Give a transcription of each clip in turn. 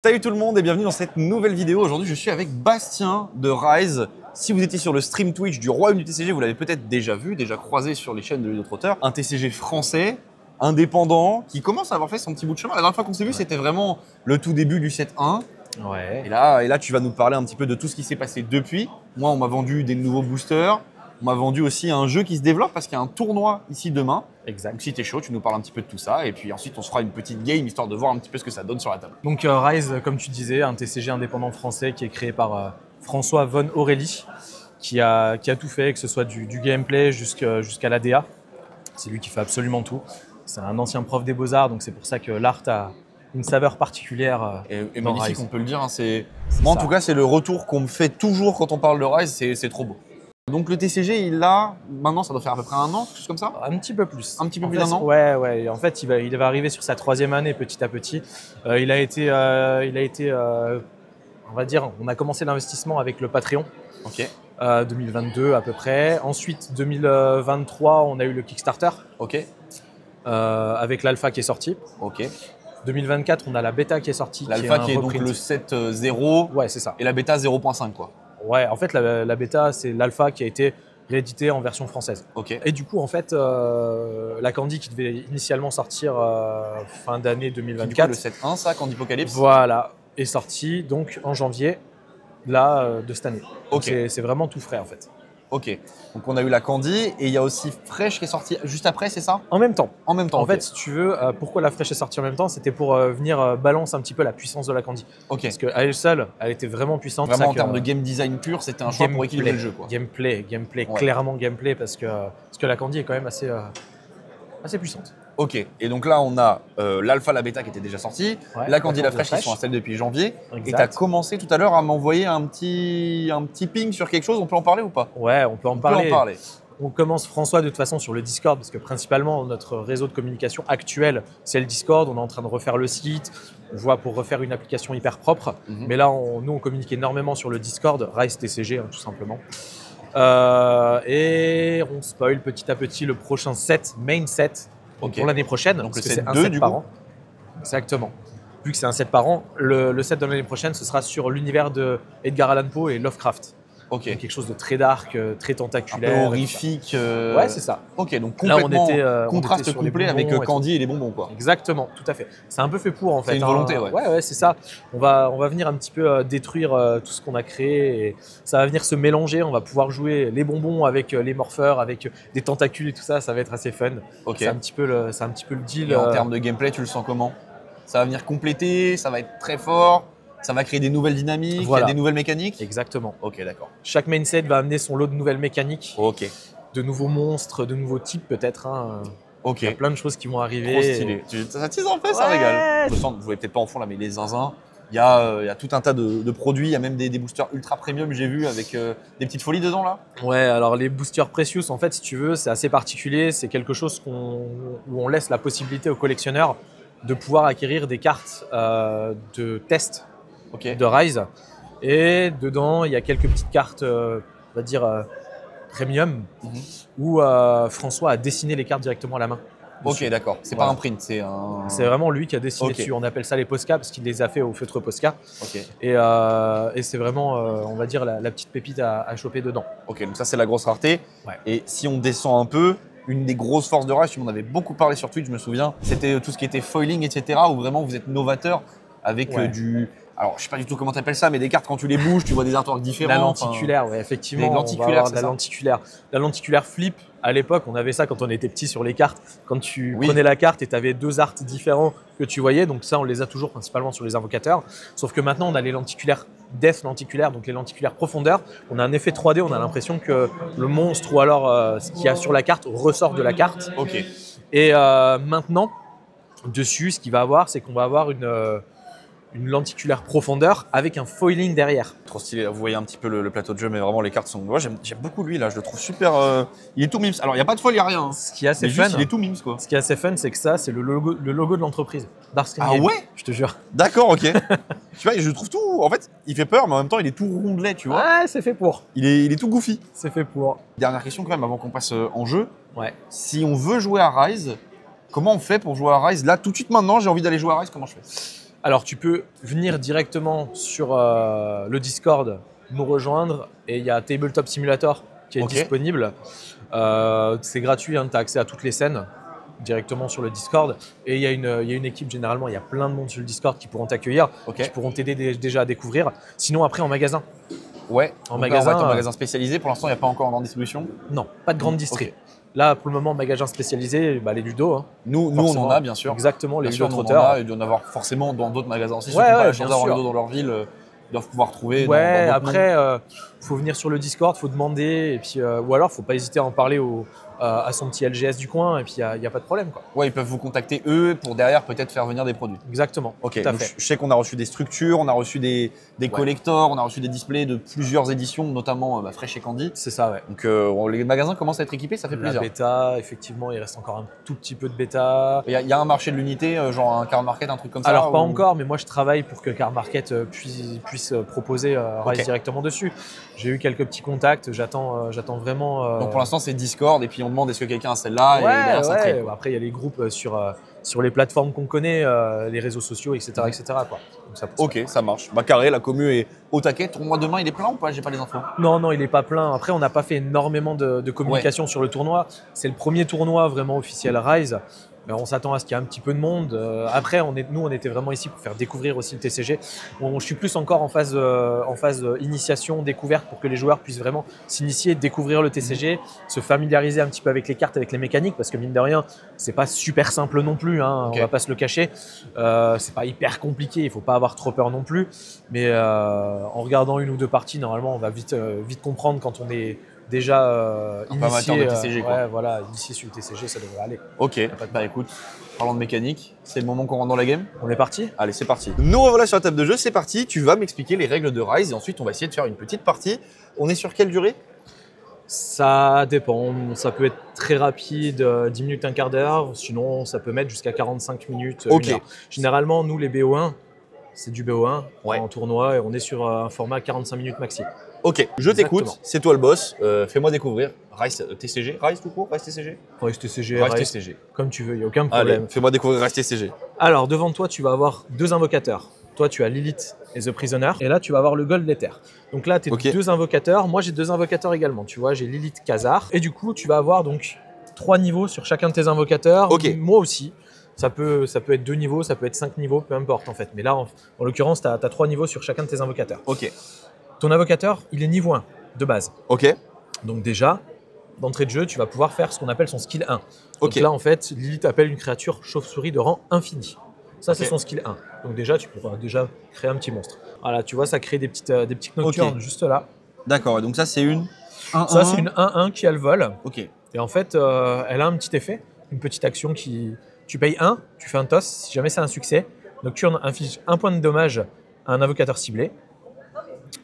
Salut tout le monde et bienvenue dans cette nouvelle vidéo. Aujourd'hui, je suis avec Bastien de Rise. Si vous étiez sur le stream Twitch du Royaume du TCG, vous l'avez peut-être déjà vu, déjà croisé sur les chaînes de d'autres auteurs. Un TCG français, indépendant, qui commence à avoir fait son petit bout de chemin. La dernière fois qu'on s'est vu, c'était vraiment le tout début du 7-1. Ouais. Et là, tu vas nous parler un petit peu de tout ce qui s'est passé depuis. Moi, on m'a vendu des nouveaux boosters. On m'a vendu aussi un jeu qui se développe parce qu'il y a un tournoi ici demain. Exact. Donc si t'es chaud, tu nous parles un petit peu de tout ça. Et puis ensuite, on se fera une petite game histoire de voir un petit peu ce que ça donne sur la table. Donc Rise, comme tu disais, un TCG indépendant français qui est créé par François Von Aurélie, qui a tout fait, que ce soit du gameplay jusqu'à l'ADA. C'est lui qui fait absolument tout. C'est un ancien prof des Beaux-Arts, donc c'est pour ça que l'art a une saveur particulière. Et dans magnifique, Rise. on peut le dire. Hein, moi, en ça. tout cas, c'est le retour qu'on me fait toujours quand on parle de Rise. C'est trop beau. Donc le TCG, il a maintenant, ça doit faire à peu près un an, quelque chose comme ça. Un petit peu plus. Un petit peu En plus fait, d'un an. Ouais. En fait, il va arriver sur sa 3e année petit à petit. Il a été, on va dire, on a commencé l'investissement avec le Patreon. Ok. 2022 à peu près. Ensuite, 2023, on a eu le Kickstarter Ok. avec l'alpha qui est sorti. Ok. 2024, on a la bêta qui est sortie. L'alpha qui est donc le 7.0. Ouais, c'est ça. Et la bêta 0.5 quoi. Ouais, en fait, la bêta, c'est l'alpha qui a été réédité en version française. Ok. Et du coup, en fait, la Candy qui devait initialement sortir fin d'année 2024. Le 7.1, ça, Candy Apocalypse. Voilà, est sorti donc en janvier là de cette année. Ok. C'est vraiment tout frais en fait. Ok. Donc on a eu la Candy et il y a aussi Fresh qui est sorti juste après, c'est ça? En même temps. En même temps. En ok. fait, si tu veux, pourquoi la Fresh est sortie en même temps, c'était pour venir balancer un petit peu la puissance de la Candy. Ok. Parce qu'à elle seule, elle était vraiment puissante. Vraiment ça en que, termes de game design pur, c'était un choix pour équilibrer le jeu quoi. Gameplay, Ouais. clairement gameplay parce que la Candy est quand même assez puissante. Ok, et donc là on a l'alpha, la bêta qui était déjà sortie, Ouais, la Candy et la Candy Fresh qui sont installées depuis janvier, Exact. et tu as commencé tout à l'heure à m'envoyer un petit ping sur quelque chose, on peut en parler ou pas? Ouais, on peut en On parler. peut en parler. On commence, François, de toute façon, sur le Discord, parce que principalement, notre réseau de communication actuel, c'est le Discord. On est en train de refaire le site, on voit pour refaire une application hyper propre. Mhm. Mais là, nous, on communique énormément sur le Discord, Rise TCG, hein, tout simplement. Et on spoil petit à petit le prochain set, main set, Ok. pour l'année prochaine. Donc parce le que set c'est un 2, set du par coup. an. Exactement. Vu que c'est un set par an, le set de l'année prochaine, ce sera sur l'univers de Edgar Allan Poe et Lovecraft. Ok. Donc quelque chose de très dark, très Un tentaculaire. peu et tout horrifique. ça. Ouais, c'est ça. Ok, donc Là, on complètement était contraste sur les complet avec bonbons et Candy et les bonbons quoi. Exactement, tout à fait. C'est un peu fait pour en fait. C'est une volonté, hein. ouais. Ouais, c'est ça. On va venir un petit peu détruire tout ce qu'on a créé et ça va venir se mélanger. On va pouvoir jouer les bonbons avec les morpheurs, avec des tentacules et tout ça. Ça va être assez fun. Ok. C'est un petit peu le deal. Et en termes de gameplay, tu le sens comment? Ça va venir compléter, ça va être très fort, ça va créer des nouvelles dynamiques, Voilà. il y a des nouvelles mécaniques. Exactement. Ok, d'accord. Chaque main set va amener son lot de nouvelles mécaniques, Ok. de nouveaux monstres, de nouveaux types peut-être. hein. Ok. Il y a plein de choses qui vont arriver. Trop stylé. Ça tease en fait, ça Ouais. régale. Je sens, vous voyez peut-être pas en fond là, mais les zinzins, il y a tout un tas de produits, il y a même des boosters ultra premium, j'ai vu, avec des petites folies dedans là. Ouais, alors les boosters Precious, en fait, si tu veux, c'est assez particulier. C'est quelque chose où on laisse la possibilité aux collectionneurs de pouvoir acquérir des cartes de test Ok. de Rise. Et dedans, il y a quelques petites cartes, on va dire, premium, Mhm. où François a dessiné les cartes directement à la main. Ok, dessus. d'accord. C'est Voilà. pas un print, c'est un. C'est vraiment lui qui a dessiné Ok. dessus. On appelle ça les Posca parce qu'il les a fait au feutre Posca. Ok. Et c'est vraiment, on va dire, la petite pépite à choper dedans. Ok, donc ça c'est la grosse rareté. Ouais. Et si on descend un peu, une des grosses forces de Rise, tu m'en avais beaucoup parlé sur Twitch, je me souviens, c'était tout ce qui était foiling, etc. Où vraiment vous êtes novateur avec Ouais. du. Alors je sais pas du tout comment t'appelles ça, mais des cartes quand tu les bouges, tu vois des artworks différents. La enfin, lenticulaire, ouais, effectivement. des on va lenticulaires, avoir c'est de la ça lenticulaire. La lenticulaire flip, à l'époque, on avait ça quand on était petit sur les cartes. Quand tu Oui. prenais la carte et tu avais deux arts différents que tu voyais, donc ça, on les a toujours principalement sur les invocateurs. Sauf que maintenant, on a les lenticulaires depth lenticulaires, donc les lenticulaires profondeur. On a un effet 3D, on a l'impression que le monstre ou alors ce qu'il y a sur la carte ressort de la carte. Ok. Et maintenant, dessus, ce qu'il va avoir, c'est qu'on va avoir une lenticulaire profondeur avec un foiling derrière. Trop stylé. Vous voyez un petit peu le plateau de jeu, mais vraiment les cartes sont. Moi j'aime beaucoup lui là, je le trouve super. Il est tout mimes. Alors il n'y a pas de folie, il n'y a rien. hein. Ce qui est assez Mais fun, juste, il est tout mimes quoi. ce qui est assez fun, c'est que ça, c'est le logo de l'entreprise. Darsken Ah Game, ouais. je te jure. D'accord, ok. Tu vois, je trouve tout. En fait, il fait peur, mais en même temps, il est tout rondelet, tu vois. Ouais, c'est fait pour. Il est tout goofy. C'est fait pour. Dernière question quand même avant qu'on passe en jeu. Ouais. Si on veut jouer à Rise, comment on fait pour jouer à Rise là tout de suite maintenant? J'ai envie d'aller jouer à Rise. Comment je fais? Alors, tu peux venir directement sur le Discord, nous rejoindre, et il y a Tabletop Simulator qui est disponible. C'est gratuit, hein, tu as accès à toutes les scènes directement sur le Discord. Et il y a une équipe, généralement, il y a plein de monde sur le Discord qui pourront t'accueillir, qui pourront t'aider déjà à découvrir. Sinon, après, en magasin. Ouais, en magasin, en magasin spécialisé. Pour l'instant, il n'y a pas encore en distribution. Non, pas de grande distri. Là, pour le moment, magasin spécialisé, les ludos. Hein. Nous, on en a, bien sûr. Exactement, les ludos trotteurs. Il doit y en avoir forcément dans d'autres magasins aussi. Ouais, Ceux qui n'ont pas la bien chance d'avoir sûr. un ludo dans leur ville, ils doivent pouvoir trouver. Ouais, dans après, faut venir sur le Discord, faut demander, et puis, ou alors, faut pas hésiter à en parler à son petit LGS du coin, et puis il n'y a pas de problème, quoi. Ouais, ils peuvent vous contacter eux pour derrière peut-être faire venir des produits. Exactement. Ok, tout à donc fait. je sais qu'on a reçu des structures, on a reçu des collectors, on a reçu des displays de plusieurs éditions, notamment Fresh et Candy. C'est ça, ouais. Donc les magasins commencent à être équipés, ça fait La plaisir. bêta, effectivement, il reste encore un tout petit peu de bêta. Il y a un marché de l'unité, genre un car market, un truc comme ça. Alors pas encore, mais moi je travaille pour que Car Market puisse proposer Rise directement dessus. J'ai eu quelques petits contacts, j'attends vraiment. Donc pour l'instant c'est Discord et puis on demande est-ce que quelqu'un a celle-là et derrière ça trade, quoi. Après il y a les groupes sur les plateformes qu'on connaît, les réseaux sociaux, etc. quoi. Donc, ça pousse pas. Ça marche. Bah carré, la commu est au taquet. Tournoi demain, il est plein ou pas? J'ai pas les infos. Non, il n'est pas plein. Après, on n'a pas fait énormément de communication sur le tournoi. C'est le premier tournoi vraiment officiel Rise. Mais on s'attend à ce qu'il y ait un petit peu de monde. Après, nous, on était vraiment ici pour faire découvrir aussi le TCG. Je suis plus encore en phase initiation, découverte, pour que les joueurs puissent vraiment s'initier, découvrir le TCG, se familiariser un petit peu avec les cartes, avec les mécaniques, parce que mine de rien, c'est pas super simple non plus, hein, on va pas se le cacher. C'est pas hyper compliqué, il faut pas avoir trop peur non plus. Mais en regardant une ou deux parties, normalement, on va vite comprendre quand on est déjà initié, de TCG, quoi. voilà, initié sur le TCG, ça devrait aller. Ok, bah écoute, parlant de mécanique, c'est le moment qu'on rentre dans la game. On est parti? Allez, c'est parti. Nous revoilà sur la table de jeu, c'est parti. Tu vas m'expliquer les règles de Rise et ensuite on va essayer de faire une petite partie. On est sur quelle durée? Ça dépend, ça peut être très rapide, 10 minutes, un quart d'heure, sinon ça peut mettre jusqu'à 45 minutes, Ok. une heure. Généralement, nous les BO1, c'est du BO1 Ouais. en tournoi et on est sur un format 45 minutes maxi. Ok, je t'écoute, Exactement. c'est toi le boss. Fais-moi découvrir Rise TCG. Rise tout court? Rise TCG? Rise TCG, Rise Rise, TCG. comme tu veux, il n'y a aucun Allez, problème. fais-moi découvrir Rise TCG. Alors, devant toi, tu vas avoir deux invocateurs. Toi, tu as Lilith et The Prisoner. Et là, tu vas avoir le Gold Letter. Donc là, tu as deux invocateurs. Moi, j'ai deux invocateurs également. Tu vois, j'ai Lilith, Khazar. Et du coup, tu vas avoir donc 3 niveaux sur chacun de tes invocateurs. Ok. Moi aussi. Ça peut être 2 niveaux, ça peut être 5 niveaux, peu importe en fait. Mais là, en l'occurrence, tu as 3 niveaux sur chacun de tes invocateurs. Ok. Ton invocateur, il est niveau 1 de base. Ok. Donc déjà, d'entrée de jeu, tu vas pouvoir faire ce qu'on appelle son skill 1. Ok. Donc là, en fait, Lilith appelle une créature chauve-souris de rang infini. Ça, c'est Ok. son skill 1. Donc déjà, tu pourras déjà créer un petit monstre. Voilà, tu vois, ça crée des petites nocturnes juste là. D'accord, et donc ça c'est une 1-1. Ça, c'est une 1-1 qui a le vol. Ok. Et en fait, elle a un petit effet, une petite action qui... Tu payes 1, tu fais un toss, si jamais c'est un succès. Nocturne inflige 1 point de dommage à un invocateur ciblé.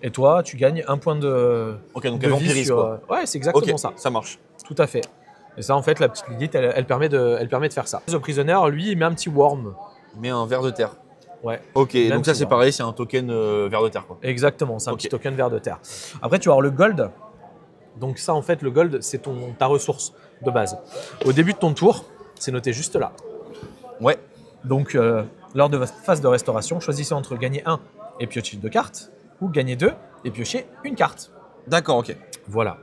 Et toi, tu gagnes 1 point de Ok, donc de elle vie vampirise sur... quoi. Ouais, c'est exactement Ok, ça. ça marche. Tout à fait. Et ça, en fait, la petite Lilith, elle permet de faire ça. The Prisoner, lui, il met un petit worm. Mais un ver de terre. Ouais, Ok, Même donc ça si, c'est ouais. pareil, c'est un token ver de terre quoi. exactement. C'est un Ok. petit token vert de terre. Après, tu vas avoir le gold. Donc ça, en fait, le gold, c'est ta ressource de base. Au début de ton tour, c'est noté juste là. Ouais. Donc, lors de votre phase de restauration, choisissez entre gagner 1 et piocher 2 cartes, ou gagner 2 et piocher une carte. D'accord, ok. Voilà,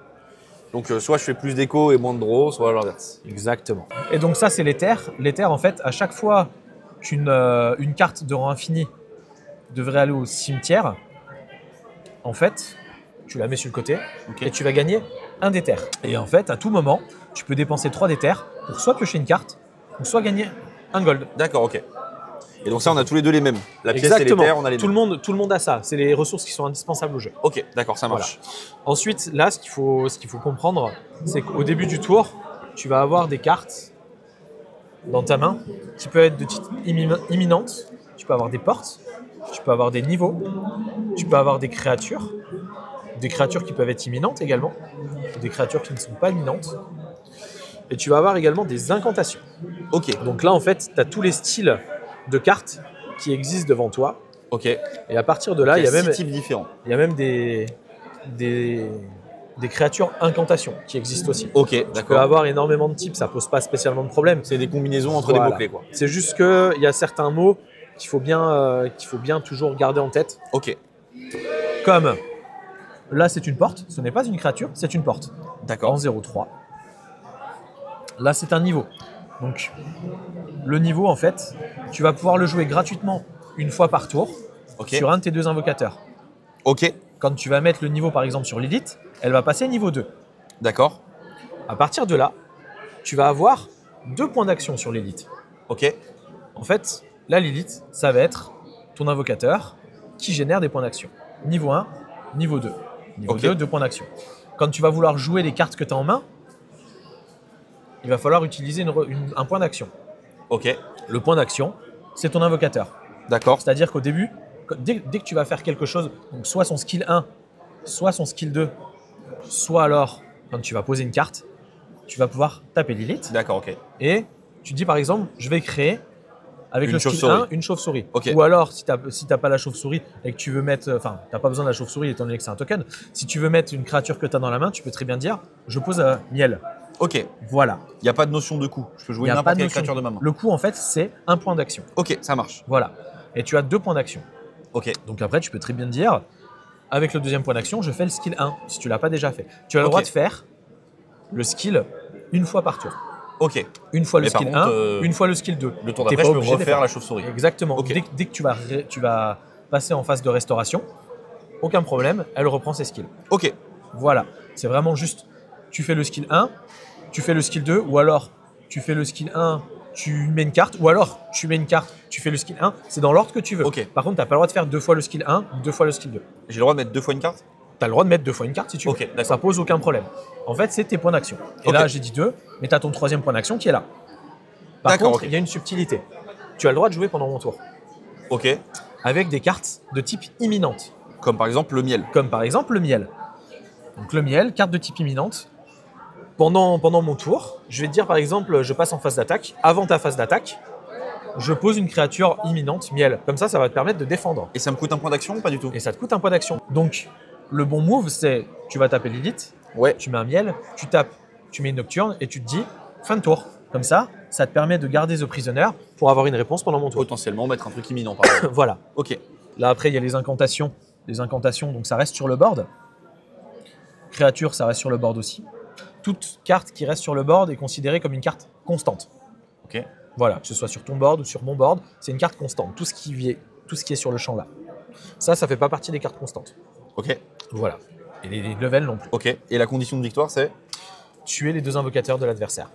Donc soit je fais plus d'écho et moins de draw, soit l'inverse. exactement. Et donc ça, c'est l'éther. L'éther, en fait, à chaque fois qu'une carte de rang infini devrait aller au cimetière, en fait, tu la mets sur le côté Ok. et tu vas gagner un d'éther. Et en fait, à tout moment, tu peux dépenser 3 d'éther pour soit piocher une carte, ou soit gagner un gold. D'accord, ok. Et donc ça on a tous les deux les mêmes. La pièce et les Exactement. terres, on a les Tout mêmes. le monde a ça. C'est les ressources qui sont indispensables au jeu. Ok, d'accord, ça marche. Ensuite, là, ce qu'il faut comprendre, c'est qu'au début du tour, tu vas avoir des cartes dans ta main qui peuvent être de type imminente. Tu peux avoir des portes, tu peux avoir des niveaux, tu peux avoir des créatures qui peuvent être imminentes également, des créatures qui ne sont pas imminentes. Et tu vas avoir également des incantations. Ok, Donc là, en fait, tu as tous les styles de cartes qui existent devant toi. ok. Et à partir de là, il y a 6 même types différents. des créatures incantations qui existent aussi. Ok, Tu peux d'accord. avoir énormément de types, ça pose pas spécialement de problème. C'est des combinaisons entre Voilà. des mots-clés quoi. C'est juste qu'il y a certains mots qu'il faut bien toujours garder en tête. Ok, Comme là, c'est une porte. Ce n'est pas une créature, c'est une porte. En d'accord. 0-3. Là, c'est un niveau. Donc, le niveau, en fait, tu vas pouvoir le jouer gratuitement une fois par tour Ok, sur un de tes deux invocateurs. ok, Quand tu vas mettre le niveau, par exemple, sur Lilith, elle va passer niveau 2. d'accord. À partir de là, tu vas avoir 2 points d'action sur Lilith. Ok, En fait, la Lilith, ça va être ton invocateur qui génère des points d'action. Niveau 1, niveau 2. Niveau Ok. 2, 2 points d'action. Quand tu vas vouloir jouer les cartes que tu as en main, il va falloir utiliser un point d'action. ok, Le point d'action, c'est ton invocateur. d'accord. C'est-à-dire qu'au début, dès que tu vas faire quelque chose, donc soit son skill 1, soit son skill 2, soit alors quand tu vas poser une carte, tu vas pouvoir taper Lilith D'accord, ok. et tu dis par exemple, je vais créer avec Une le skill chauve-souris. 1 une chauve-souris. Ok. Ou alors, si tu n'as pas la chauve-souris et que tu veux mettre, enfin, tu n'as pas besoin de la chauve-souris étant donné que c'est un token, si tu veux mettre une créature que tu as dans la main, tu peux très bien dire, je pose miel. Ok, Voilà. il n'y a pas de notion de coût. Je peux Il jouer y a pas n'importe de quelle notion. créature de ma main. Le coût, en fait, c'est un point d'action. Ok, ça marche. Voilà. Et tu as 2 points d'action. Ok, Donc après, tu peux très bien dire, avec le deuxième point d'action, je fais le skill 1, si tu ne l'as pas déjà fait. Tu as le Ok. droit de faire le skill une fois par tour. ok. Une fois le Mais par skill contre, 1, une fois le skill 2. Le tour T'es d'après, pas je peux obligé de les refaire faire. la chauve-souris. Exactement. Ok. Dès que tu vas passer en phase de restauration, aucun problème, elle reprend ses skills. Ok, Voilà. C'est vraiment juste, tu fais le skill 1, tu fais le skill 2, ou alors tu fais le skill 1, tu mets une carte, ou alors tu mets une carte, tu fais le skill 1, c'est dans l'ordre que tu veux. Ok. Par contre, tu n'as pas le droit de faire 2 fois le skill 1, 2 fois le skill 2. j'ai le droit de mettre 2 fois une carte? Tu as le droit de mettre 2 fois une carte si tu veux. Ok, d'accord. Ça pose aucun problème. En fait, c'est tes points d'action. Et Ok. là, j'ai dit 2, mais tu as ton troisième point d'action qui est là. Par D'accord, contre, ok. il y a une subtilité. Tu as le droit de jouer pendant mon tour Ok, avec des cartes de type imminente, comme par exemple le miel. comme par exemple le miel. Donc le miel, carte de type imminente. Pendant mon tour, je vais te dire par exemple, je passe en phase d'attaque. Avant ta phase d'attaque, je pose une créature imminente, miel. Comme ça va te permettre de défendre. Et ça me coûte un point d'action ou pas du tout? Et ça te coûte un point d'action. Donc, le bon move, c'est tu vas taper Lilith, Ouais. tu mets un miel, tu tapes, tu mets une nocturne et tu te dis fin de tour. Comme ça te permet de garder The Prisoner pour avoir une réponse pendant mon tour. Potentiellement mettre un truc imminent par exemple. Voilà. Ok, Là, après, il y a les incantations. Les incantations, donc ça reste sur le board. Créature, ça reste sur le board aussi. Toute carte qui reste sur le board est considérée comme une carte constante. ok, Voilà, que ce soit sur ton board ou sur mon board, c'est une carte constante. Tout ce qui est sur le champ là. Ça fait pas partie des cartes constantes. ok, Voilà. Et les levels non plus. ok. Et la condition de victoire c'est? Tuer les 2 invocateurs de l'adversaire.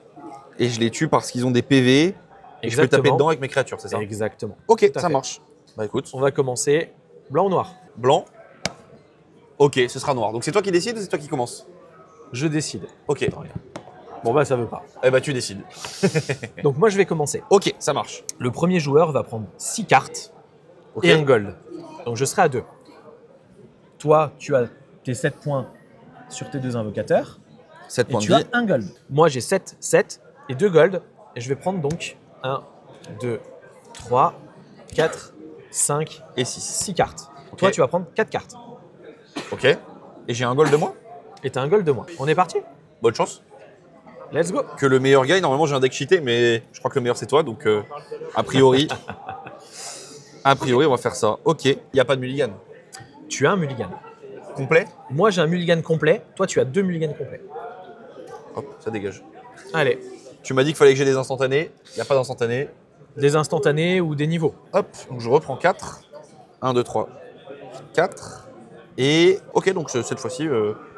Et je les tue parce qu'ils ont des PV et je peux taper dedans avec mes créatures, c'est ça? Exactement. Ok, Tout à ça fait. marche. Bah écoute, On va commencer blanc ou noir. blanc. Ok, ce sera noir. Donc c'est toi qui décides ou c'est toi qui commence? Je décide. Ok. Attends, regarde. Bon bah ça veut pas. Eh bah tu décides. Donc moi je vais commencer. Ok, ça marche. Le premier joueur va prendre 6 cartes Ok. et un gold. Donc je serai à 2. Toi, tu as tes 7 points sur tes 2 invocateurs 7 et points de tu as vie. un gold. Moi j'ai 7 et 2 gold et je vais prendre donc 1, 2, 3, 4, 5, Et 6. 6 cartes. Ok. Toi tu vas prendre 4 cartes Ok. Et j'ai un gold de moi? et tu as un gold de moins. On est parti? Bonne chance. Let's go. Que le meilleur gagne. Normalement j'ai un deck cheaté, mais je crois que le meilleur c'est toi, donc a priori. A priori on va faire ça. Ok. Il n'y a pas de mulligan. Tu as un mulligan. Complet? Moi j'ai un mulligan complet, toi tu as 2 mulligans complets. Hop, ça dégage. Allez, Tu m'as dit qu'il fallait que j'ai des instantanés. Il n'y a pas d'instantanés. des instantanés ou des niveaux. Hop, donc je reprends 4. 1, 2, 3, 4. Et ok, donc cette fois-ci,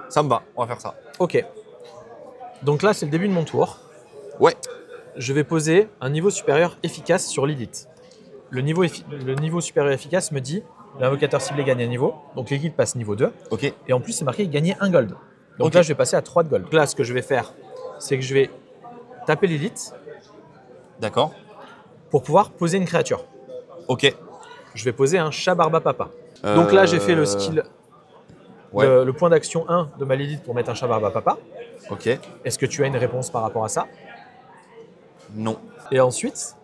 ça me va. On va faire ça. Ok. Donc là c'est le début de mon tour. Ouais. Je vais poser un niveau supérieur efficace sur Lilith. Le niveau supérieur efficace me dit l'invocateur ciblé gagne un niveau, donc Lilith passe niveau 2. Ok. Et en plus c'est marqué gagner un gold. Donc Ok. là je vais passer à 3 de gold. Donc là ce que je vais faire, c'est que je vais taper Lilith D'accord. pour pouvoir poser une créature. Ok. Je vais poser un chat barba papa. Donc là j'ai fait le skill, Ouais. le point d'action 1 de ma Lilith pour mettre un chat barba papa. Ok. Est-ce que tu as une réponse par rapport à ça? Non. Et ensuite,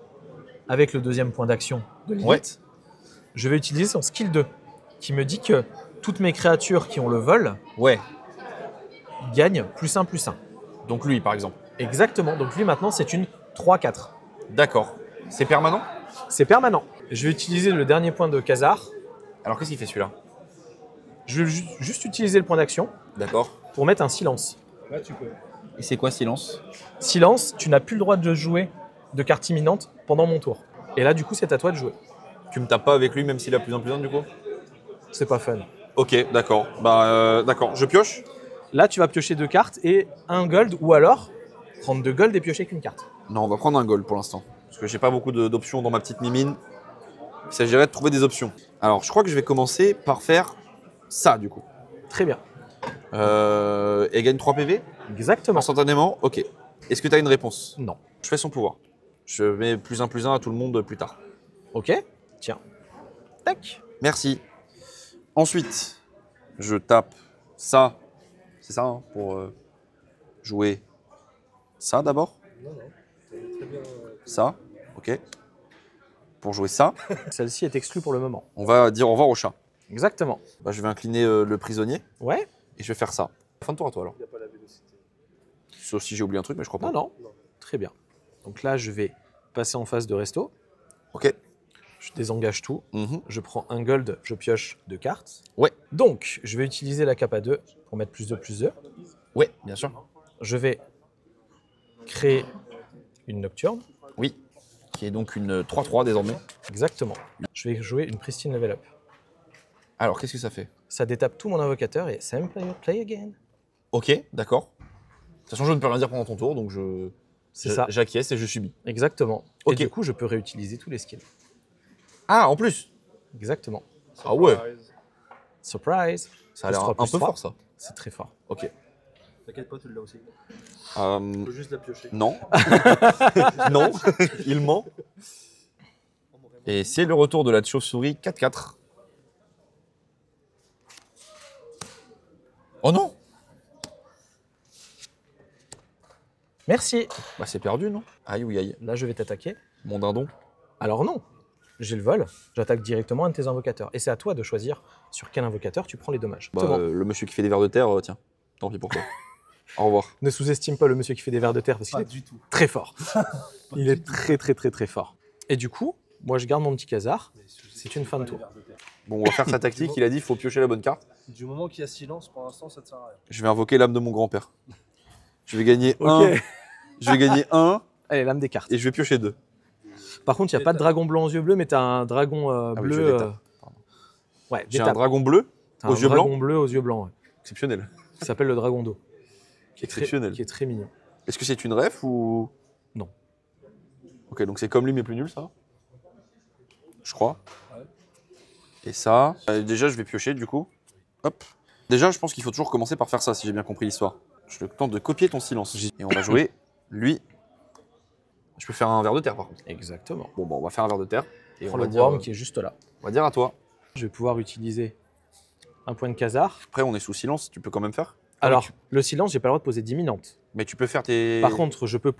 avec le deuxième point d'action de Lilith, Ouais. je vais utiliser son skill 2 qui me dit que toutes mes créatures qui ont le vol Ouais. gagnent +1/+1. Donc lui, par exemple. Exactement. Donc lui maintenant c'est une 3-4. D'accord. C'est permanent? C'est permanent. Je vais utiliser le dernier point de Khazar. Alors qu'est-ce qu'il fait celui-là? Je vais juste utiliser le point d'action D'accord. pour mettre un silence. Là, tu peux. Et c'est quoi silence? Silence, tu n'as plus le droit de jouer de carte imminente pendant mon tour. Et là, du coup, c'est à toi de jouer. Tu me tapes pas avec lui même s'il a plus en plus un du coup? C'est pas fun. Ok, d'accord. D'accord. Je pioche? Là, tu vas piocher 2 cartes et un gold, ou alors prendre 2 gold et piocher qu'une carte. Non, on va prendre un gold pour l'instant. Parce que j'ai pas beaucoup d'options dans ma petite mimine. Il s'agirait de trouver des options. Alors, je crois que je vais commencer par faire ça du coup. Très bien. Et gagne 3 PV Exactement. instantanément? Ok. Est-ce que tu as une réponse? Non. Je fais son pouvoir. Je mets +1/+1 à tout le monde plus tard. Ok. Tiens. Tac. Merci. Ensuite, je tape ça. C'est ça hein, pour jouer ça d'abord? Non, non. Très bien. Ça, ok. Pour jouer ça, Celle-ci est exclue pour le moment. on va dire au revoir au chat. Exactement. Bah, je vais incliner le prisonnier Ouais. et je vais faire ça. Fin de tour à toi alors. Il n'y a pas la vélocité. Sauf si j'ai oublié un truc, mais je crois pas. Non, non. Très bien. Donc là, je vais passer en phase de resto. Ok. Je désengage tout. Mhm. Je prends un gold, je pioche 2 cartes. Ouais. Donc, je vais utiliser la cape à 2 pour mettre +2/+2. Ouais, bien sûr. Je vais créer une nocturne. Oui. Qui est donc une 3/3 désormais. Exactement. Je vais jouer une pristine level up. Alors, qu'est-ce que ça fait? Ça détape tout mon invocateur et same player, play again. Ok, d'accord. De toute façon, je ne peux rien dire pendant ton tour, donc C'est ça. j'acquiesce et je subis. Exactement. Ok. Et du coup, je peux réutiliser tous les skills. Ah, en plus. Exactement. Ah ouais. Surprise. Ça a l'air Plus 3, un plus peu 3. fort ça. C'est très fort. Ok. T'inquiète pas, tu l'as aussi. Euh, Tu peux juste la piocher. non. Non. Il ment. Et c'est le retour de la chauve-souris 4/4. Oh non. Merci. Bah c'est perdu, non? Aïe ou aïe. Là, je vais t'attaquer. Mon dindon. Alors non. J'ai le vol. J'attaque directement un de tes invocateurs. Et c'est à toi de choisir sur quel invocateur tu prends les dommages. Bah, C'est bon. le monsieur qui fait des vers de terre, tiens. Tant pis pour toi. Au revoir. Ne sous-estime pas le monsieur qui fait des vers de terre parce qu'il Pas est du tout. très fort. Il est très très très très fort. Et du coup, moi je garde mon petit Khazar. C'est une fin de tour. Bon, on va faire sa tactique. Il a dit il faut piocher la bonne carte. Du moment qu'il y a silence, pour l'instant, ça ne sert à rien. Je vais invoquer l'âme de mon grand-père. Je vais gagner Ok. 1. Je vais gagner 1 Allez, lame des cartes. et je vais piocher 2. Par contre, il n'y a pas de dragon blanc aux yeux bleus, mais tu as un dragon Ah oui, je bleu. l'étape. Ouais, J'ai un d'étape. dragon bleu T'as aux un yeux dragon blancs. bleu aux yeux blancs. Ouais. Exceptionnel. Qui s'appelle le dragon d'eau. Qui est très- Exceptionnel. Qui est très mignon. Est-ce que c'est une ref ou. Non. Ok, donc c'est comme lui mais plus nul ça? Je crois. Ouais. Et ça. Déjà, je vais piocher du coup. Hop. Déjà, je pense qu'il faut toujours commencer par faire ça si j'ai bien compris l'histoire. Je tente de copier ton silence. Et on va jouer lui. Je peux faire un verre de terre par contre. Exactement. Bon, on va faire un verre de terre. Et Prends on le va, dire, worm qui est juste là. on va dire à toi. Je vais pouvoir utiliser un point de Khazar. Après, on est sous silence, tu peux quand même faire. Alors, le silence, j'ai pas le droit de poser d'imminente. Mais tu peux faire tes. Par contre, je peux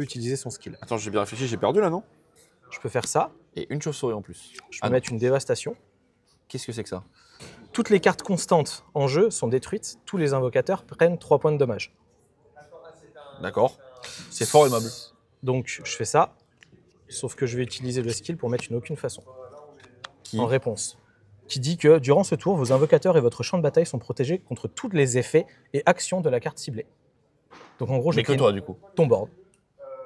utiliser son skill. Attends, j'ai bien réfléchi, j'ai perdu là, non? Je peux faire ça. Et une chauve-souris en plus. Je peux Ah non. mettre une dévastation. Qu'est-ce que c'est que ça? Toutes les cartes constantes en jeu sont détruites. Tous les invocateurs prennent 3 points de dommage. D'accord. C'est fort aimable. Donc, je fais ça. Sauf que je vais utiliser le skill pour mettre une aucune façon. Qui? En réponse. Qui dit que durant ce tour, vos invocateurs et votre champ de bataille sont protégés contre tous les effets et actions de la carte ciblée. Donc en gros, je Mais que clean toi du coup. ton board.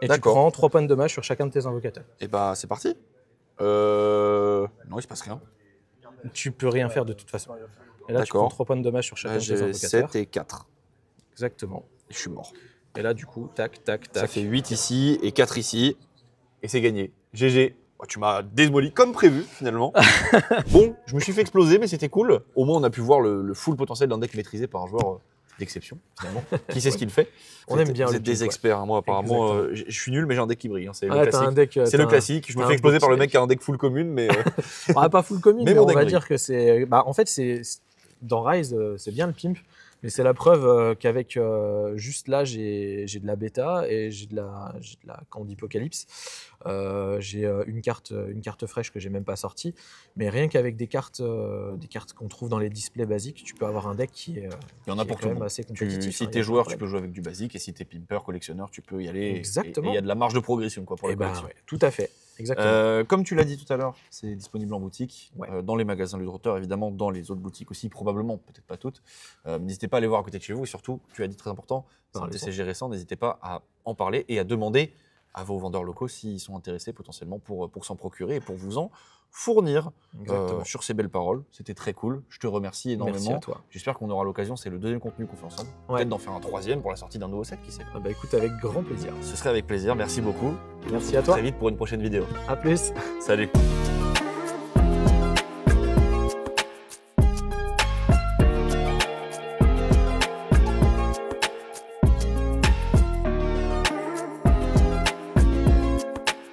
Et tu D'accord. prends 3 points de dommage sur chacun de tes invocateurs. Et bah c'est parti. Non, il se passe rien. Tu peux rien faire de toute façon. Et là, tu D'accord. prends 3 points de dommage sur chacun de tes J'ai invocateurs. 7 et 4. Exactement. Et je suis mort. Et là, du coup, tac, tac, tac. Ça fait 8 ici et 4 ici. Et c'est gagné. GG. Oh, tu m'as démoli comme prévu finalement. Bon, je me suis fait exploser, mais c'était cool. Au moins, on a pu voir le full potentiel d'un deck maîtrisé par un joueur d'exception finalement. Qui sait ce qu'il fait? On aime bien Vous le êtes des pimp, ouais. experts. Hein. Moi, apparemment, Exactement. je suis nul, mais j'ai un deck qui brille. Hein. C'est le Ah, t'as classique. un deck. C'est le classique. Je me fais exploser par le mec qui a un deck full commune, mais Pas full commune, Mais mais mon on deck va brille. dire que c'est. Bah, en fait, dans Rise, c'est bien le pimp, mais c'est la preuve qu'avec juste là, j'ai de la bêta et j'ai de la Candypocalypse. J'ai une carte fraîche que j'ai même pas sortie, mais rien qu'avec des cartes qu'on trouve dans les displays basiques, tu peux avoir un deck qui est, il y en a qui est pour quand tout le même monde. assez compétitif. Si hein, t'es y a joueur, pas de tu peux jouer avec du basique, et si t'es pimper, collectionneur, tu peux y aller. Exactement. Et il y a de la marge de progression quoi, pour Eh la ben, collection. ouais, tout à fait. Exactement. Comme tu l'as dit tout à l'heure, c'est disponible en boutique, Ouais. dans les magasins Ludroteur, évidemment, dans les autres boutiques aussi, probablement, peut-être pas toutes. N'hésitez pas à aller voir à côté de chez vous et surtout, tu as dit très important, c'est un Parlez-en. TCG récent, n'hésitez pas à en parler et à demander à vos vendeurs locaux s'ils sont intéressés potentiellement pour s'en procurer et pour vous en fournir. Exactement. Sur ces belles paroles, c'était très cool. Je te remercie énormément. Merci à toi. J'espère qu'on aura l'occasion, c'est le deuxième contenu qu'on fait ensemble, Ouais. peut-être d'en faire un troisième pour la sortie d'un nouveau set, qui sait. Ah bah écoute, avec grand plaisir. Ce serait avec plaisir, merci beaucoup. Merci à toi. Très vite pour une prochaine vidéo. À plus. Salut.